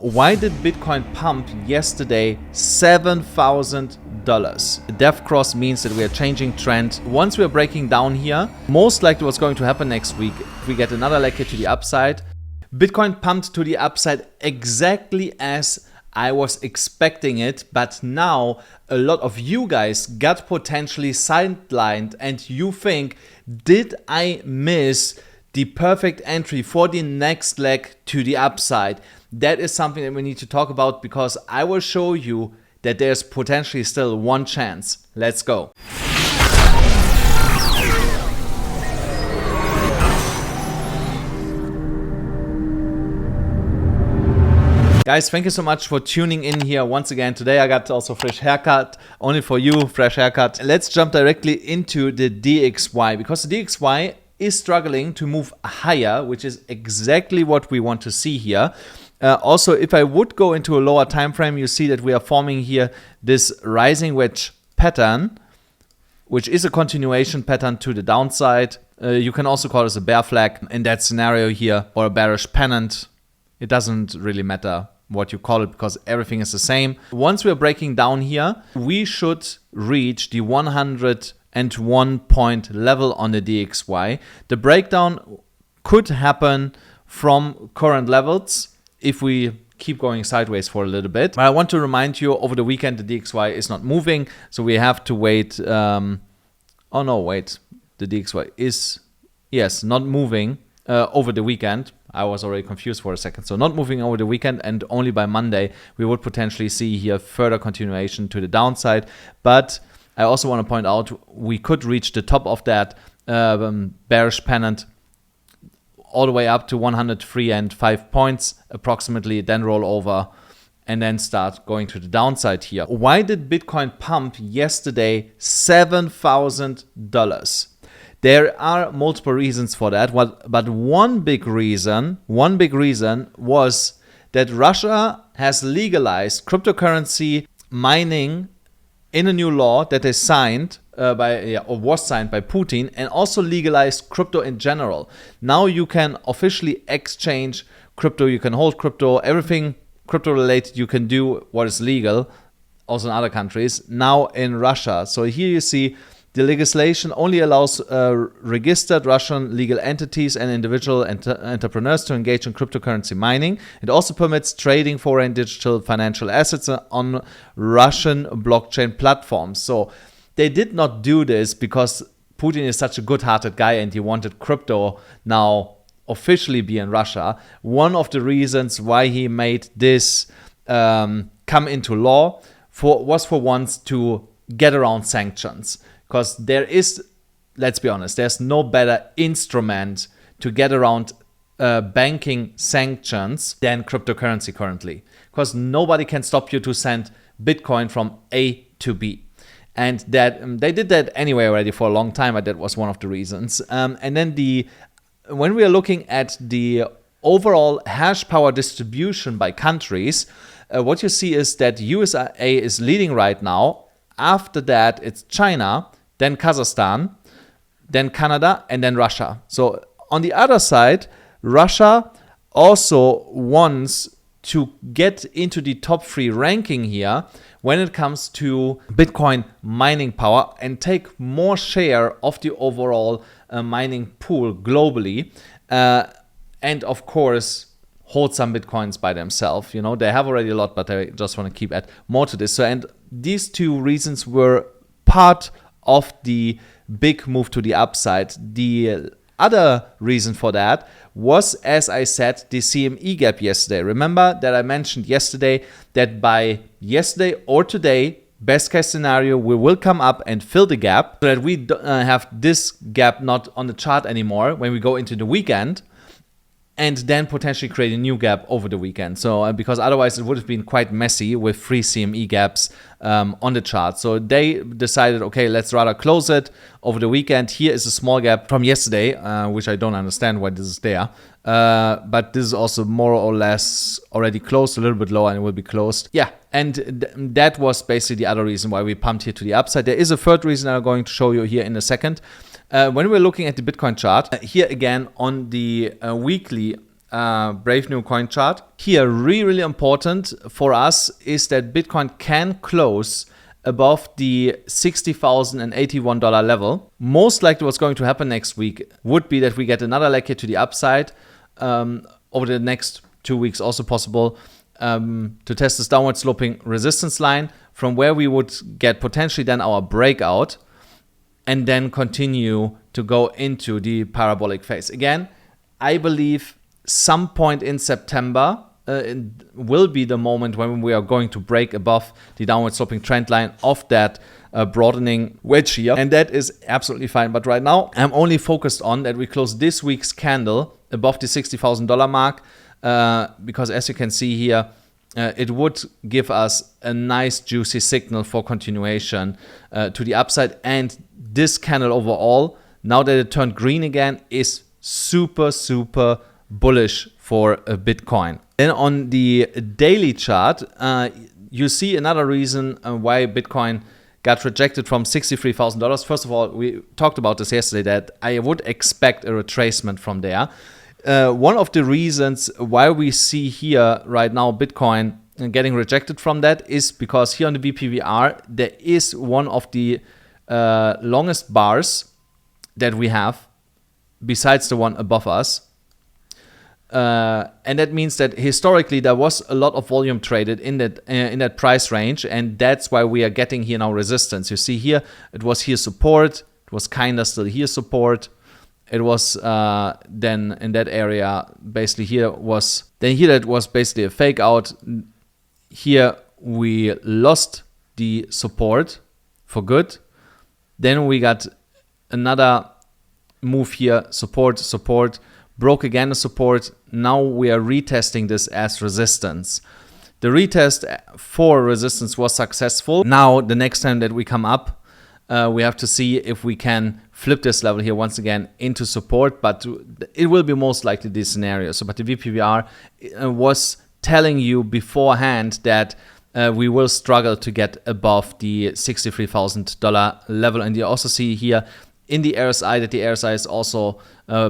Why did Bitcoin pump yesterday $7,000? The death cross means that we are changing trend. Once we are breaking down here, most likely what's going to happen next week, if we get another leg here to the upside, Bitcoin pumped to the upside exactly as I was expecting it, but now a lot of you guys got potentially sidelined and you think, did I miss the perfect entry for the next leg to the upside? That is something that we need to talk about because I will show you that there's potentially still one chance. Let's go. Guys, thank you so much for tuning in here once again. Today I got also fresh haircut, only for you, fresh haircut. Let's jump directly into the DXY because the DXY is struggling to move higher, which is exactly what we want to see here. Also, if I would go into a lower time frame, you see that we are forming here this rising wedge pattern, which is a continuation pattern to the downside. You can also call this a bear flag in that scenario here, or a bearish pennant. It doesn't really matter what you call it because everything is the same. Once we are breaking down here, we should reach the 101 point level on the DXY. The breakdown could happen from current levels if we keep going sideways for a little bit. But I want to remind you, over the weekend, the DXY is not moving, so we have to wait. The DXY is, yes, not moving over the weekend. I was already confused for a second. So not moving over the weekend, and only by Monday, we would potentially see here further continuation to the downside. But I also want to point out, we could reach the top of that bearish pennant all the way up to 103.5 points approximately, then roll over and then start going to the downside here. Why did Bitcoin pump yesterday $7,000? There are multiple reasons for that, but one big reason was that Russia has legalized cryptocurrency mining in a new law that they signed was signed by Putin, and also legalized crypto in general. Now you can officially exchange crypto, you can hold crypto, everything crypto related you can do what is legal, also in other countries, now in Russia. So here you see the legislation only allows registered Russian legal entities and individual entrepreneurs to engage in cryptocurrency mining. It also permits trading foreign digital financial assets on Russian blockchain platforms. So they did not do this because Putin is such a good-hearted guy and he wanted crypto now officially be in Russia. One of the reasons why he made this come into law was for once to get around sanctions. Because there is, let's be honest, there's no better instrument to get around banking sanctions than cryptocurrency currently. Because nobody can stop you to send Bitcoin from A to B. And that they did that anyway already for a long time, but that was one of the reasons. And then when we are looking at the overall hash power distribution by countries, what you see is that USA is leading right now. After that, it's China, then Kazakhstan, then Canada, and then Russia. So on the other side, Russia also wants to get into the top 3 ranking here when it comes to Bitcoin mining power and take more share of the overall mining pool globally. And of course, hold some Bitcoins by themselves. You know, they have already a lot, but they just want to keep add more to this. So, and these two reasons were part of the big move to the upside. The other reason for that was, as I said, the CME gap yesterday. Remember that I mentioned yesterday that by yesterday or today, best case scenario, we will come up and fill the gap so that we have this gap not on the chart anymore when we go into the weekend, and then potentially create a new gap over the weekend. So because otherwise it would have been quite messy with 3 CME gaps on the chart. So they decided, okay, let's rather close it over the weekend. Here is a small gap from yesterday, which I don't understand why this is there. But this is also more or less already closed, a little bit lower, and it will be closed. Yeah, and that was basically the other reason why we pumped here to the upside. There is a third reason I'm going to show you here in a second. When we're looking at the Bitcoin chart, here again on the weekly Brave New Coin chart. Here, really important for us is that Bitcoin can close above the $60,081 and $81 level. Most likely what's going to happen next week would be that we get another leg here to the upside over the next 2 weeks, also possible to test this downward sloping resistance line from where we would get potentially then our breakout and then continue to go into the parabolic phase. Again, I believe some point in September will be the moment when we are going to break above the downward sloping trend line of that broadening wedge here. And that is absolutely fine. But right now, I'm only focused on that we close this week's candle above the $60,000 mark because as you can see here, it would give us a nice juicy signal for continuation to the upside. And this candle overall, now that it turned green again, is super, super bullish for Bitcoin. Then on the daily chart, you see another reason why Bitcoin got rejected from $63,000. First of all, we talked about this yesterday that I would expect a retracement from there. One of the reasons why we see here right now Bitcoin getting rejected from that is because here on the VPVR, there is one of the longest bars that we have besides the one above us. And that means that historically there was a lot of volume traded in that price range, and that's why we are getting here now resistance. You see here, it was here support, it was kind of still here support. It was then in that area, basically here was, then here that was basically a fake out. Here we lost the support for good. Then we got another move here, support, broke again the support. Now we are retesting this as resistance. The retest for resistance was successful. Now the next time that we come up, we have to see if we can flip this level here once again into support, but it will be most likely this scenario. So, but the VPVR was telling you beforehand that we will struggle to get above the $63,000 level. And you also see here in the RSI that the RSI is also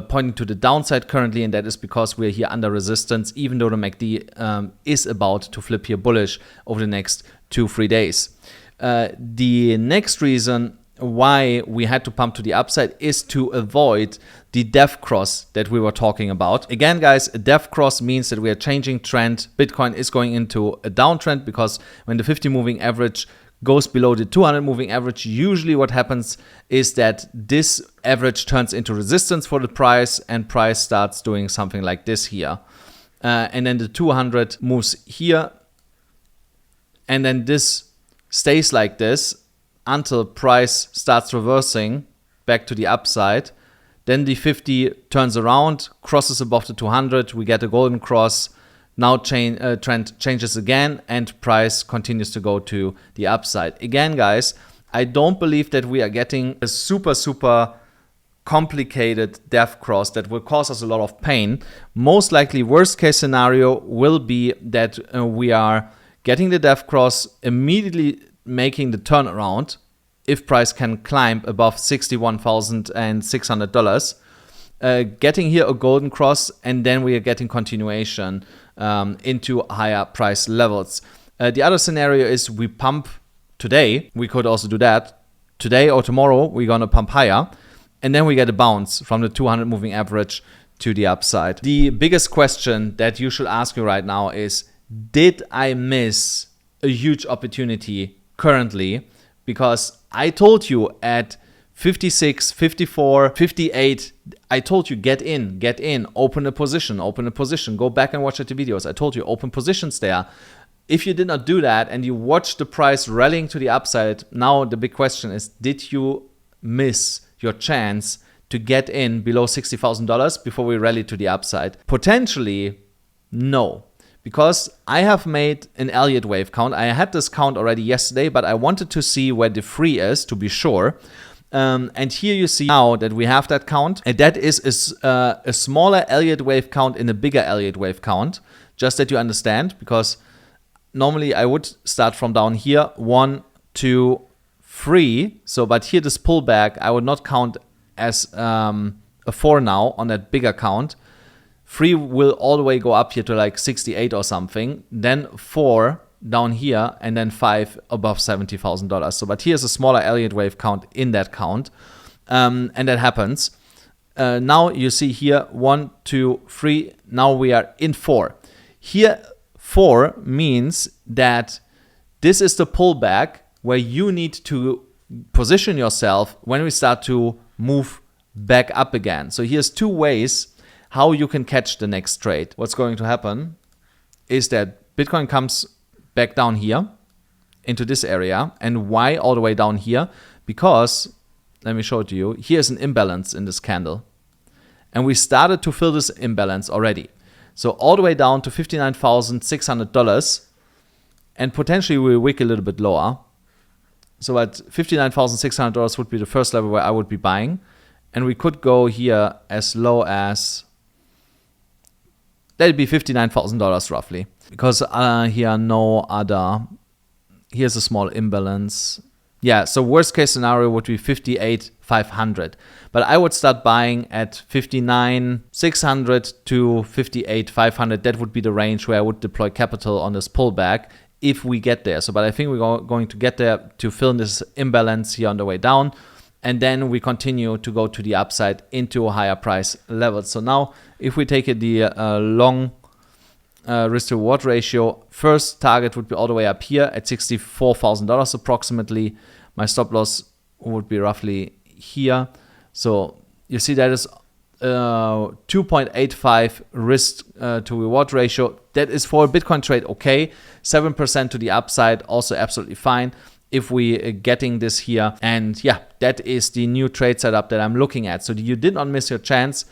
pointing to the downside currently, and that is because we're here under resistance, even though the MACD is about to flip here bullish over the next 2-3 days. The next reason why we had to pump to the upside is to avoid the death cross that we were talking about. Again, guys, a death cross means that we are changing trend. Bitcoin is going into a downtrend because when the 50 moving average goes below the 200 moving average, usually what happens is that this average turns into resistance for the price and price starts doing something like this here. And then the 200 moves here. And then this stays like this until price starts reversing back to the upside. Then the 50 turns around, crosses above the 200. We get a golden cross. Now trend changes again and price continues to go to the upside. Again, guys, I don't believe that we are getting a super, super complicated death cross that will cause us a lot of pain. Most likely, worst case scenario will be that we are getting the death cross, immediately making the turnaround if price can climb above $61,600. Getting here a golden cross, and then we are getting continuation into higher price levels. The other scenario is we pump today. We could also do that. Today or tomorrow, we're going to pump higher. And then we get a bounce from the 200 moving average to the upside. The biggest question that you should ask me right now is, did I miss a huge opportunity currently? Because I told you at 56, 54, 58, I told you get in, open a position, go back and watch the videos. I told you open positions there. If you did not do that and you watched the price rallying to the upside, now the big question is, did you miss your chance to get in below $60,000 before we rally to the upside? Potentially, no. Because I have made an Elliott wave count. I had this count already yesterday, but I wanted to see where the free is to be sure. And here you see now that we have that count. And that is a smaller Elliott wave count in a bigger Elliott wave count. Just that you understand, because normally I would start from down here, 1, 2, 3. So, but here this pullback, I would not count as a 4 now on that bigger count. 3 will all the way go up here to like 68 or something, then 4 down here, and then 5 above $70,000. So, but here's a smaller Elliott wave count in that count, and that happens. Now you see here 1, 2, 3. Now we are in 4. Here 4 means that this is the pullback where you need to position yourself when we start to move back up again. So here's 2 ways how you can catch the next trade. What's going to happen is that Bitcoin comes back down here into this area. And why all the way down here? Because, let me show it to you. Here's an imbalance in this candle. And we started to fill this imbalance already. So all the way down to $59,600. And potentially we'll wick a little bit lower. So at $59,600 would be the first level where I would be buying. And we could go here as low as, that'd be $59,000 roughly. Because here are no other, here's a small imbalance. Yeah, so worst case scenario would be 58,500. But I would start buying at 59,600 to 58,500. That would be the range where I would deploy capital on this pullback if we get there. So, but I think we're going to get there to fill in this imbalance here on the way down. And then we continue to go to the upside into higher price levels. So now if we take the long risk to reward ratio, first target would be all the way up here at $64,000 approximately. My stop loss would be roughly here. So you see that is 2.85 risk to reward ratio. That is for a Bitcoin trade okay. 7% to the upside, also absolutely fine if we getting this here. And yeah, that is the new trade setup that I'm looking at. So you did not miss your chance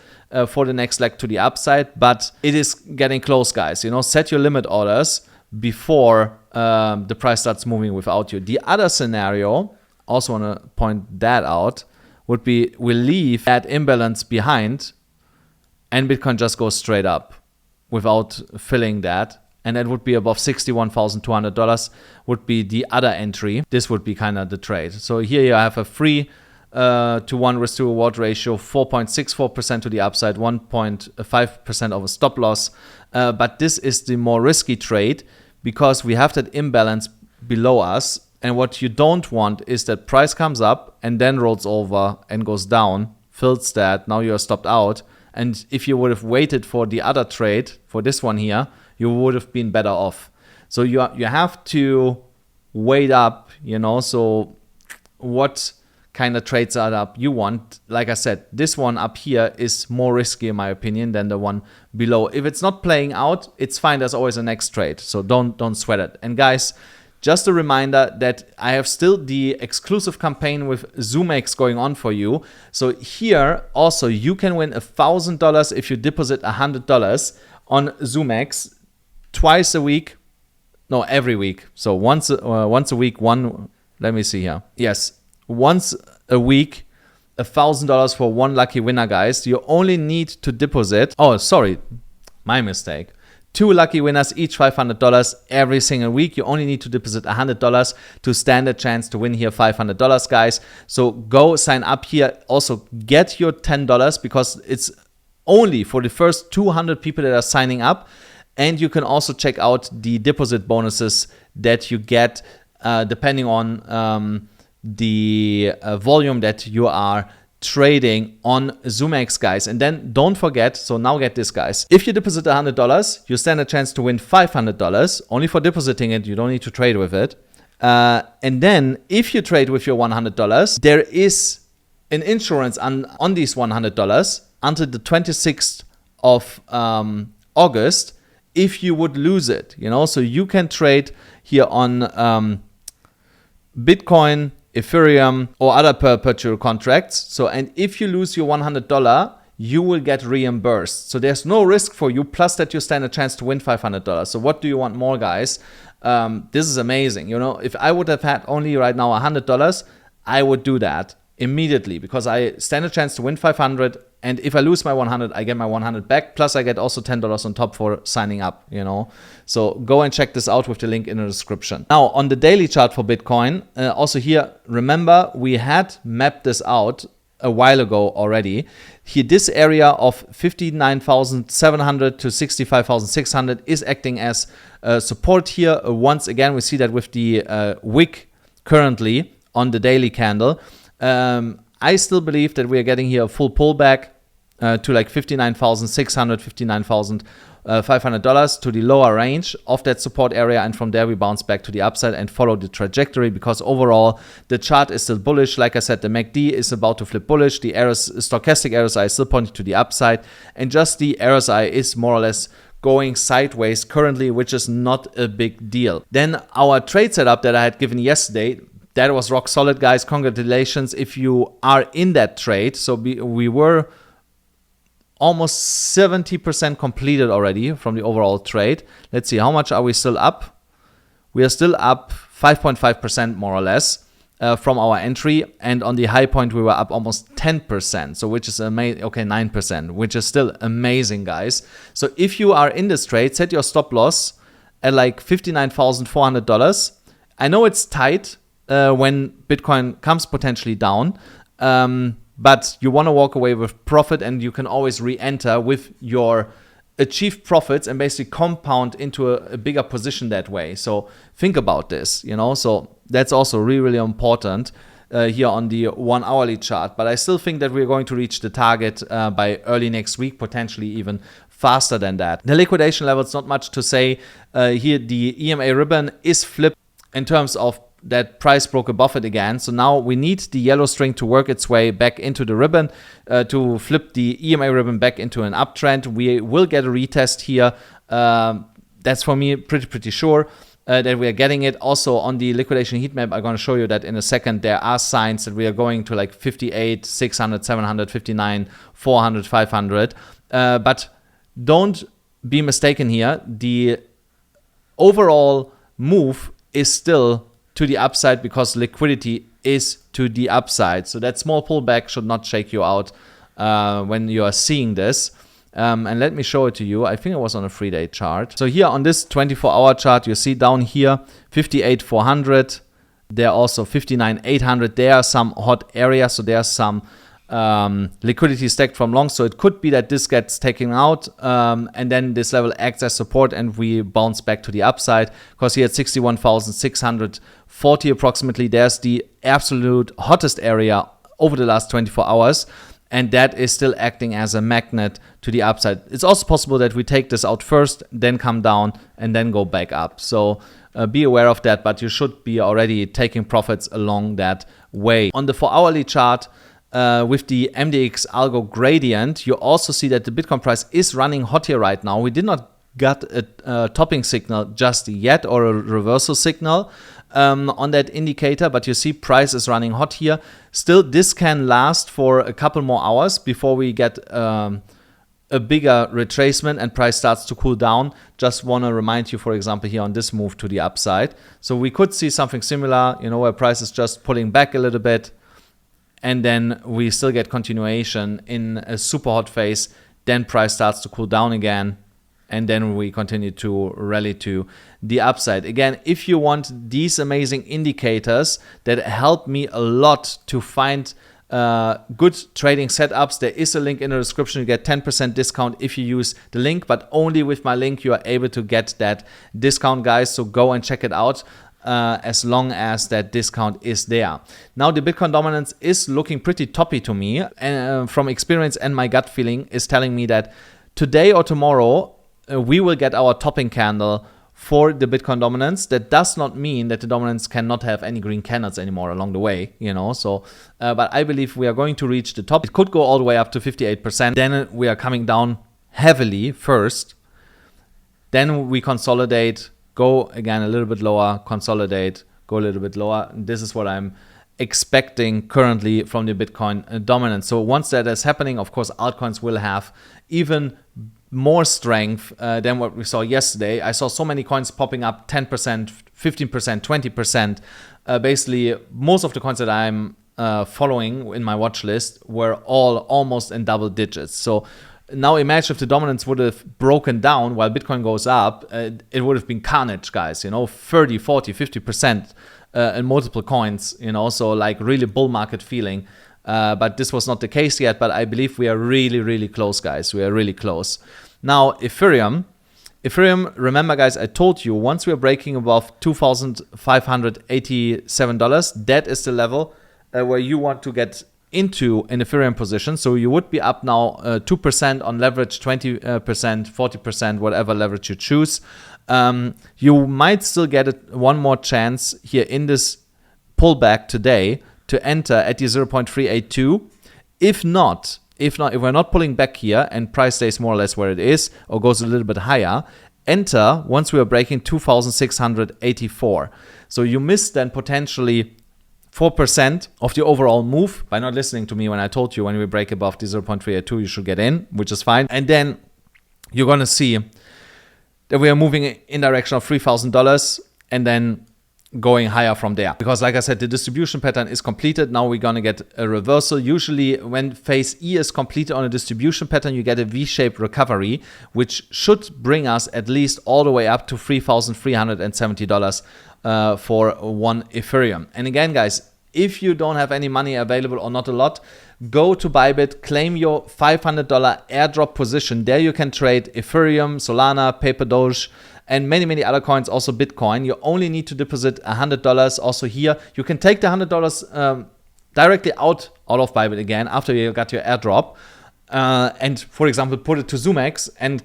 for the next leg to the upside, but it is getting close, guys. You know, set your limit orders before the price starts moving without you. The other scenario, also want to point that out, would be we leave that imbalance behind and Bitcoin just goes straight up without filling that. And that would be above $61,200 would be the other entry. This would be kind of the trade. So here you have a 3 to 1 risk to reward ratio, 4.64% to the upside, 1.5% of a stop loss. But this is the more risky trade because we have that imbalance below us. And what you don't want is that price comes up and then rolls over and goes down, fills that. Now you're stopped out. And if you would have waited for the other trade, for this one here, you would have been better off. So you have to wait up, you know, so what kind of trades are up you want. Like I said, this one up here is more risky in my opinion than the one below. If it's not playing out, it's fine. There's always a next trade. So don't sweat it. And guys, just a reminder that I have still the exclusive campaign with ZoomX going on for you. So here also you can win $1,000 if you deposit $100 on ZoomX. Twice a week, no, every week. So once a week, let me see here. Yes, once a week, $1,000 for one lucky winner, guys. You only need to deposit. Oh, sorry, my mistake. 2 lucky winners, each $500 every single week. You only need to deposit $100 to stand a chance to win here $500, guys. So go sign up here. Also get your $10 because it's only for the first 200 people that are signing up. And you can also check out the deposit bonuses that you get depending on the volume that you are trading on ZoomX, guys. And then don't forget, so now get this, guys. If you deposit $100, you stand a chance to win $500. Only for depositing it, you don't need to trade with it. And then if you trade with your $100, there is an insurance on these $100 until the 26th of August. If you would lose it, you know, so you can trade here on Bitcoin, Ethereum, or other perpetual contracts. So, and if you lose your $100, you will get reimbursed. So there's no risk for you, plus that you stand a chance to win $500. So what do you want more, guys? This is amazing. You know, if I would have had only right now $100, I would do that immediately because I stand a chance to win 500. And if I lose my 100, I get my 100 back. Plus I get also $10 on top for signing up, you know. So go and check this out with the link in the description. Now on the daily chart for Bitcoin, also here, remember we had mapped this out a while ago already. Here, this area of 59,700 to 65,600 is acting as support here. Once again, we see that with the wick currently on the daily candle. I still believe that we are getting here a full pullback to like $59,600, $59,500 to the lower range of that support area, and from there we bounce back to the upside and follow the trajectory, because overall the chart is still bullish. Like I said, the MACD is about to flip bullish. The stochastic RSI is still pointing to the upside, and just the RSI is more or less going sideways currently, which is not a big deal. Then our trade setup that I had given yesterday, that was rock solid, guys. Congratulations if you are in that trade. So we were almost 70% completed already from the overall trade. Let's see, how much are we still up? We are still up 5.5% more or less from our entry, and on the high point we were up almost 10%, so which is amazing. Okay, 9%, which is still amazing, guys. So if you are in this trade, set your stop loss at like $59,400. I know it's tight when Bitcoin comes potentially down, but you want to walk away with profit, and you can always re-enter with your achieved profits and basically compound into a bigger position that way. So think about this, you know, so that's also really, really important here on the 1 hourly chart. But I still think that we're going to reach the target by early next week, potentially even faster than that. The liquidation level, it's not much to say. Here the EMA ribbon is flipped in terms of that price broke above it again. So now we need the yellow string to work its way back into the ribbon to flip the EMA ribbon back into an uptrend. We will get a retest here. That's for me pretty sure that we are getting it. Also on the liquidation heat map, I'm going to show you that in a second. There are signs that we are going to like 58, 600, 700, 59, 400, 500. But don't be mistaken here. The overall move is still to the upside because liquidity is to the upside. So that small pullback should not shake you out when you are seeing this. And let me show it to you. I think it was on a 3-day chart. So here on this 24-hour chart, you see down here 58,400. There are also 59,800. There are some hot areas. So there are some liquidity stacked from long. So it could be that this gets taken out and then this level acts as support and we bounce back to the upside, because here at 61,640 approximately, there's the absolute hottest area over the last 24 hours. And that is still acting as a magnet to the upside. It's also possible that we take this out first, then come down and then go back up. So be aware of that, but you should be already taking profits along that way. On the 4-hourly chart, with the MDX algo gradient, you also see that the Bitcoin price is running hot here right now. We did not get a topping signal just yet, or a reversal signal on that indicator, but you see price is running hot here. Still, this can last for a couple more hours before we get a bigger retracement and price starts to cool down. Just want to remind you, for example, here on this move to the upside. So we could see something similar, you know, where price is just pulling back a little bit, and then we still get continuation in a super hot phase. Then price starts to cool down again, and then we continue to rally to the upside. Again, if you want these amazing indicators that help me a lot to find good trading setups, there is a link in the description. You get 10% discount if you use the link, but only with my link you are able to get that discount, guys. So go and check it out. As long as that discount is there. Now the Bitcoin dominance is looking pretty toppy to me, and from experience and my gut feeling is telling me that today or tomorrow we will get our topping candle for the Bitcoin dominance. That does not mean that the dominance cannot have any green candles anymore along the way, you know. So but I believe we are going to reach the top. It could go all the way up to 58%. Then we are coming down heavily first, then we consolidate, go again a little bit lower, consolidate, go a little bit lower. This is what I'm expecting currently from the Bitcoin dominance. So once that is happening, of course, altcoins will have even more strength than what we saw yesterday. I saw so many coins popping up 10%, 15%, 20%. Basically, most of the coins that I'm following in my watch list were all almost in double digits. So now imagine if the dominance would have broken down while Bitcoin goes up, it would have been carnage, guys, you know, 30, 40, 50% in multiple coins, you know, so like really bull market feeling. but this was not the case yet. But I believe we are really, really close, guys. We are really close. Now, Ethereum, remember, guys, I told you once we are breaking above $2,587, that is the level where you want to get into an Ethereum position. So you would be up now 2% on leverage, 20%, 40%, whatever leverage you choose. You might still get one more chance here in this pullback today to enter at the 0.382. If we're not pulling back here and price stays more or less where it is or goes a little bit higher, enter once we are breaking 2,684. So you miss then potentially 4% of the overall move by not listening to me when I told you when we break above the 0.382 you should get in, which is fine. And then you're going to see that we are moving in direction of $3,000 and then going higher from there. Because like I said, the distribution pattern is completed. Now we're going to get a reversal. Usually when phase E is completed on a distribution pattern, you get a V-shaped recovery, which should bring us at least all the way up to $3,370 for one Ethereum. And again, guys, if you don't have any money available or not a lot, go to Bybit, claim your $500 airdrop position. There you can trade Ethereum, Solana, Paper Doge, and many other coins, also Bitcoin. You only need to deposit $100. Also here, you can take the $100 directly out of Bybit again after you got your airdrop. And for example, put it to ZoomX and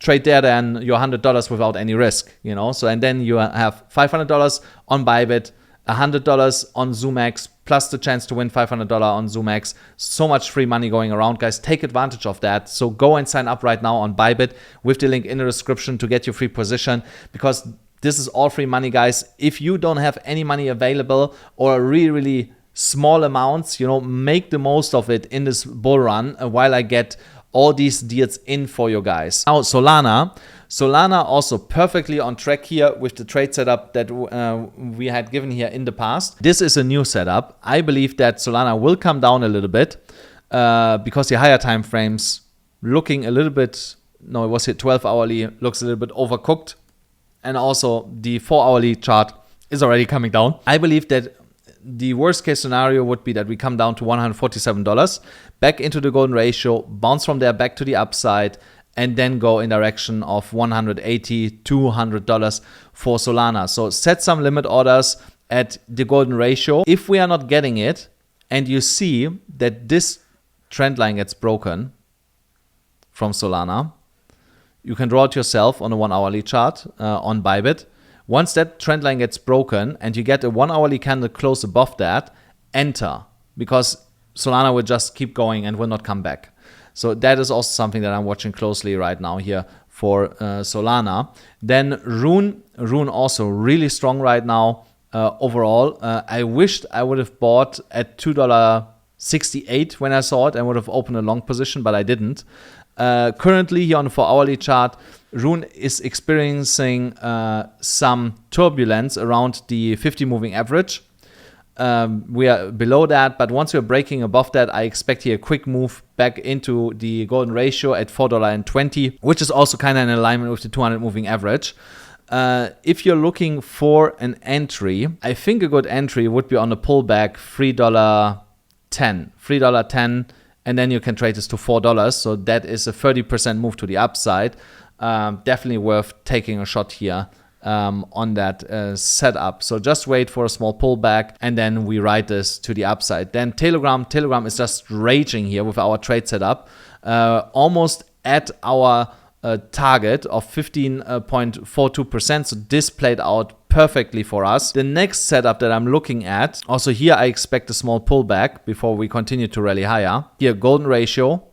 trade there then your $100 without any risk, you know. So, and then you have $500 on Bybit, $100 on ZoomX, plus the chance to win $500 on ZoomX. So much free money going around, guys. Take advantage of that. So go and sign up right now on Bybit with the link in the description to get your free position, because this is all free money, guys. If you don't have any money available or really small amounts, you know, make the most of it in this bull run while I get all these deals in for you guys. Now, Solana also perfectly on track here with the trade setup that we had given here in the past. This is a new setup. I believe that Solana will come down a little bit because the higher time frames looking a little bit, no, it was here 12 hourly, looks a little bit overcooked. And also the 4 hourly chart is already coming down. I believe that the worst case scenario would be that we come down to $147, back into the golden ratio, bounce from there back to the upside, and then go in direction of $180, $200 for Solana. So set some limit orders at the golden ratio. If we are not getting it, and you see that this trend line gets broken from Solana, you can draw it yourself on a 1 hourly chart on Bybit. Once that trend line gets broken and you get a 1 hourly candle close above that, enter, because Solana will just keep going and will not come back. So that is also something that I'm watching closely right now here for Solana. Then Rune also really strong right now overall. I wished I would have bought at $2.68 when I saw it and would have opened a long position, but I didn't. Currently here on the 4 hourly chart, Rune is experiencing some turbulence around the 50 moving average. We are below that, but once we're breaking above that, I expect here a quick move back into the golden ratio at $4.20, which is also kind of in alignment with the 200 moving average. If you're looking for an entry, I think a good entry would be on the pullback $3.10, and then you can trade this to $4. So that is a 30% move to the upside. Definitely worth taking a shot here on that setup. So just wait for a small pullback and then we ride this to the upside. Then Telegram is just raging here with our trade setup, almost at our target of 15.42%. So this played out perfectly for us. The next setup that I'm looking at, also here I expect a small pullback before we continue to rally higher. Here, golden ratio,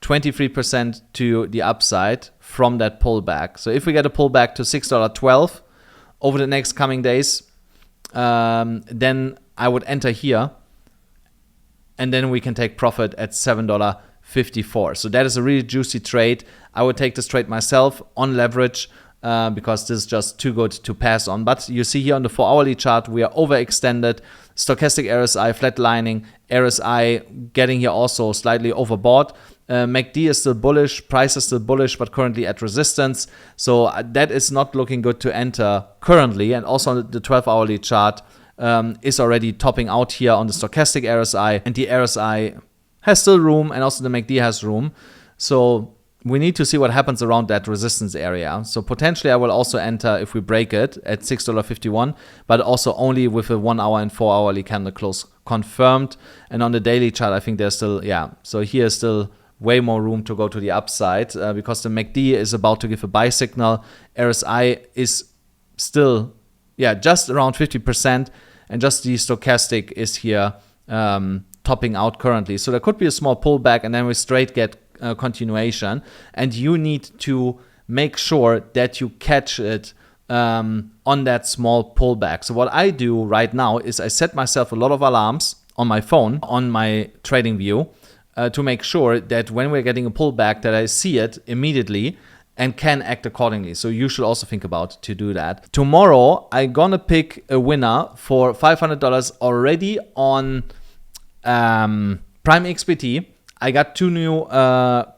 23% to the upside from that pullback. So if we get a pullback to $6.12 over the next coming days, then I would enter here and then we can take profit at $7.54. So that is a really juicy trade. I would take this trade myself on leverage because this is just too good to pass on. But you see here on the 4 hourly chart, we are overextended. Stochastic RSI flatlining, RSI getting here also slightly overbought. MACD is still bullish, price is still bullish, but currently at resistance. So that is not looking good to enter currently. And also on the 12 hourly chart, is already topping out here on the stochastic RSI, and the RSI has still room, and also the MACD has room. So we need to see what happens around that resistance area. So potentially I will also enter if we break it at $6.51, but also only with a 1 hour and 4 hourly candle close confirmed. And on the daily chart, I think there's still, so here is still way more room to go to the upside because the MACD is about to give a buy signal. RSI is still, just around 50%, and just the stochastic is here topping out currently. So there could be a small pullback, and then we straight get continuation, and you need to make sure that you catch it on that small pullback. So what I do right now is I set myself a lot of alarms on my phone, on my trading view, to make sure that when we're getting a pullback that I see it immediately and can act accordingly. So you should also think about to do that. Tomorrow I'm gonna pick a winner for $500 already on Prime XBT. I got 2 new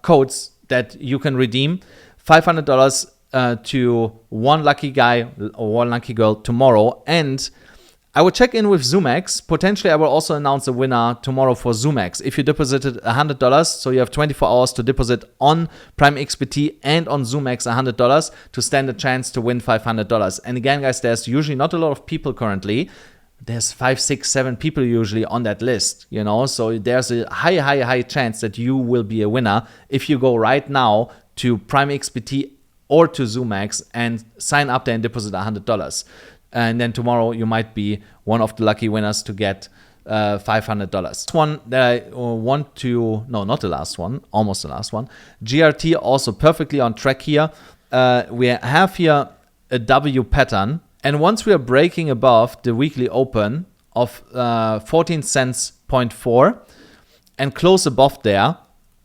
codes that you can redeem. $500 to one lucky guy or one lucky girl tomorrow. And I will check in with ZoomX. Potentially, I will also announce a winner tomorrow for ZoomX. If you deposited $100, so you have 24 hours to deposit on Prime XBT and on ZoomX $100 to stand a chance to win $500. And again, guys, there's usually not a lot of people currently. There's 5, 6, 7 people usually on that list, so there's a high chance that you will be a winner if you go right now to Prime XBT or to ZoomX and sign up there and deposit $100. And then tomorrow you might be one of the lucky winners to get $500. One that I want to, no, not the last one, almost the last one. GRT also perfectly on track here. We have here a W pattern. And once we are breaking above the weekly open of 14 cents 0.4 and close above there,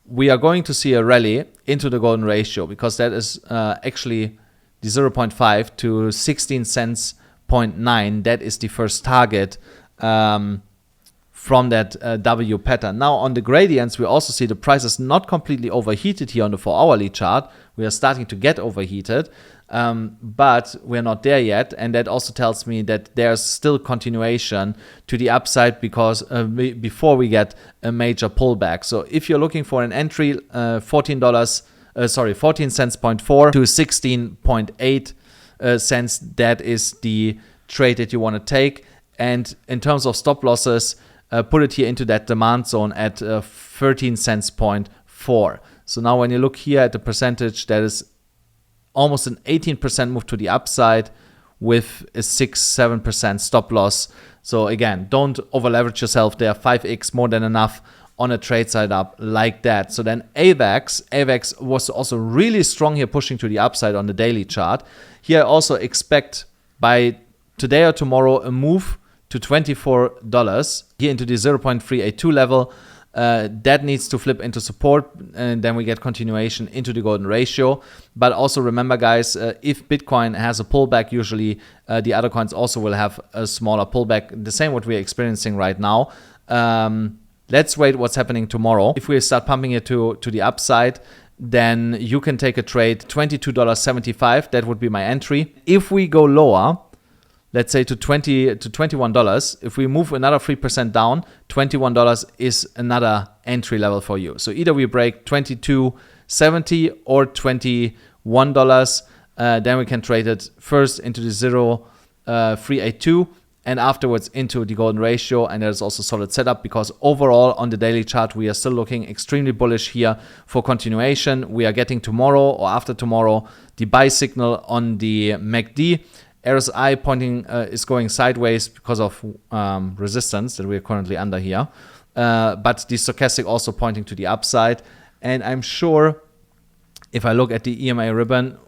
we are going to see a rally into the golden ratio, because that is actually the 0.5 to 16 cents 0.9. That is the first target from that W pattern. Now on the gradients, we also see the price is not completely overheated here on the 4 hourly chart. We are starting to get overheated. But we're not there yet, and that also tells me that there's still continuation to the upside because before we get a major pullback. So if you're looking for an entry, 14 cents 0.4 to 16.8 cents, that is the trade that you want to take. And in terms of stop losses, put it here into that demand zone at 13 cents 0.4. So now when you look here at the percentage, that is almost an 18% move to the upside with a 6-7% stop loss. So again, don't over leverage yourself there. 5x more than enough on a trade side up like that. So then AVAX was also really strong here, pushing to the upside on the daily chart. Here I also expect by today or tomorrow a move to $24 here into the 0.382 level. That needs to flip into support, and then we get continuation into the golden ratio. But also remember, guys, if Bitcoin has a pullback, usually the other coins also will have a smaller pullback, the same what we're experiencing right now. Let's wait what's happening tomorrow. If we start pumping it to the upside, then you can take a trade $22.75. That would be my entry. If we go lower, let's say to $21, if we move another 3% down, $21 is another entry level for you. So either we break $22.70 or $21, then we can trade it first into the 0.382 and afterwards into the golden ratio. And there's also solid setup, because overall on the daily chart we are still looking extremely bullish here for continuation. We are getting tomorrow or after tomorrow the buy signal on the MACD. RSI pointing is going sideways because of resistance that we are currently under here. But the stochastic also pointing to the upside. And I'm sure if I look at the EMA ribbon,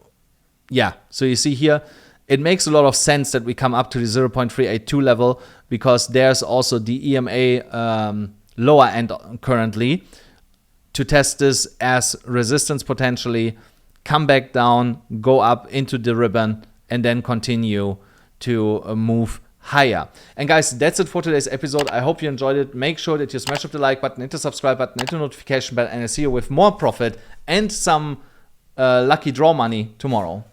so you see here, it makes a lot of sense that we come up to the 0.382 level, because there's also the EMA lower end currently to test this as resistance potentially, come back down, go up into the ribbon, and then continue to move higher. And guys, that's it for today's episode. I hope you enjoyed it. Make sure that you smash up the like button, hit the subscribe button, hit the notification bell, and I see you with more profit and some lucky draw money tomorrow.